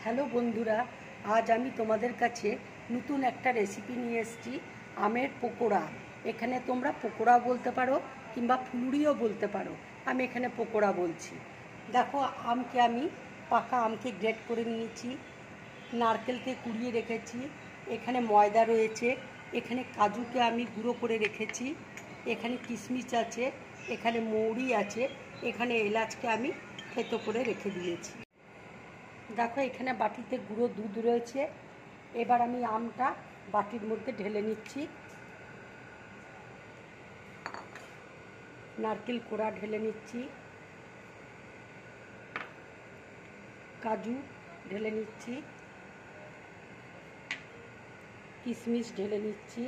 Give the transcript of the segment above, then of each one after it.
Hello বন্ধুরা, আজ আমি তোমাদের কাছে নতুন একটা রেসিপি নিয়ে এসেছি, আমের পকোড়া। এখানে তোমরা পকোড়া বলতে পারো কিংবা ফুলুরিও বলতে পারো। আমি এখানে পকোড়া বলছি। দেখো, আমি পাকা আমকে গ্রেট করে নিয়েছি, নারকেলকে কুড়িয়ে রেখেছি, এখানে ময়দা রয়েছে, এখানে কাজুকে আমি গুঁড়ো করে রেখেছি, এখানে কিশমিশ আছে, এখানে মৌরি আছে, এখানে এলাচকে আমি থেতো করে রেখে দিয়েছি। দেখো, এখানে বাটিতে গুঁড়ো দুধ রয়েছে। এবার আমি আমটা বাটির মধ্যে ঢেলে নিচ্ছি, নারকেল কোড়া ঢেলে নিচ্ছি, কাজু ঢেলে নিচ্ছি, কিশমিশ ঢেলে নিচ্ছি,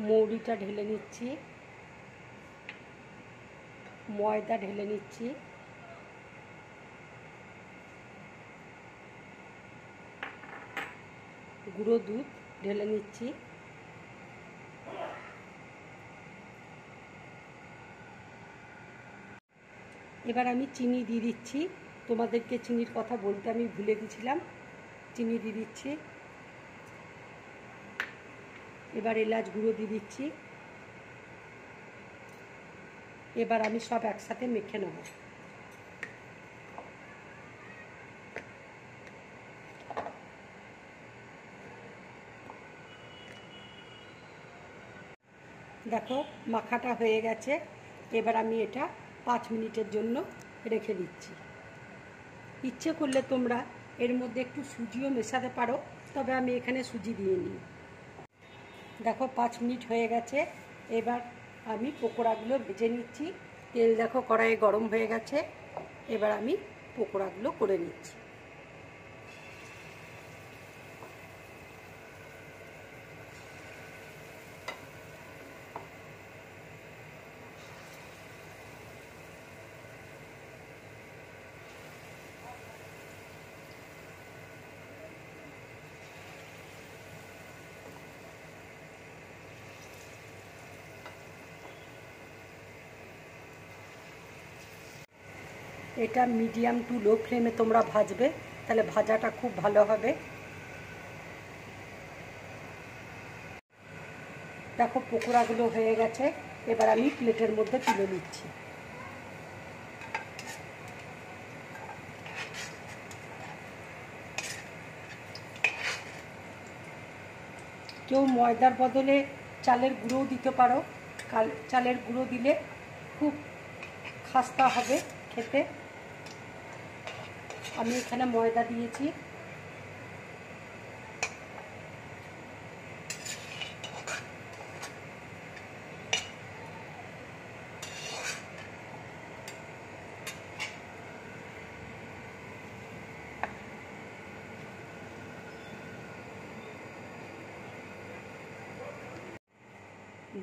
মৌরিটা ঢেলে নিচ্ছি, ময়দা ঢেলে নিচ্ছি, গুঁড়ো দুধ ঢেলে নিচ্ছি, এবার আমি চিনি দিয়ে দিচ্ছি। তোমাদেরকে চিনির কথা বলতে আমি ভুলে গেছিলাম, চিনি দিয়ে দিচ্ছি। এবার এলাচ গুঁড়ো দিয়ে দিচ্ছি। এবার আমি সব একসাথে মেখে নেব। দেখো, মাখাটা হয়ে গেছে। এবার আমি এটা 5 মিনিটের জন্য রেখে দিচ্ছি। ইচ্ছে করলে তোমরা এর মধ্যে একটু সুজিও মেশাতে পারো, তবে আমি এখানে সুজি দিয়ে নিই। দেখো, 5 মিনিট হয়ে গেছে। এবার আমি পকোড়াগুলো ভেজে নিচ্ছি। তেল দেখো কড়াইয়ে গরম হয়ে গেছে। এবার আমি পকোড়াগুলো করে নিচ্ছি। এটা মিডিয়াম টু লো ফ্লেমে তোমরা ভাজবে, তাহলে ভাজাটা খুব ভালো হবে। দেখো, পকোড়াগুলো হয়ে গেছে। এবার আমি প্লেটের মধ্যে তুলে নিচ্ছি। কেউ ময়দার বদলে চালের গুঁড়োও দিতে পারো। চালের গুঁড়ো দিলে খুব খাস্তা হবে খেতে। আমি এখানে ময়দা দিয়েছি।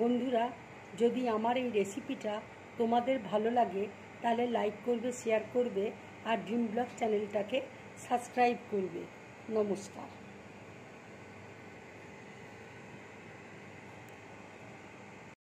বন্ধুরা, যদি আমার এই রেসিপিটা তোমাদের ভালো লাগে তাহলে লাইক করবে, শেয়ার করবে আর ড্রিম ব্লগ চ্যানেলটাকে সাবস্ক্রাইব করবে। নমস্কার।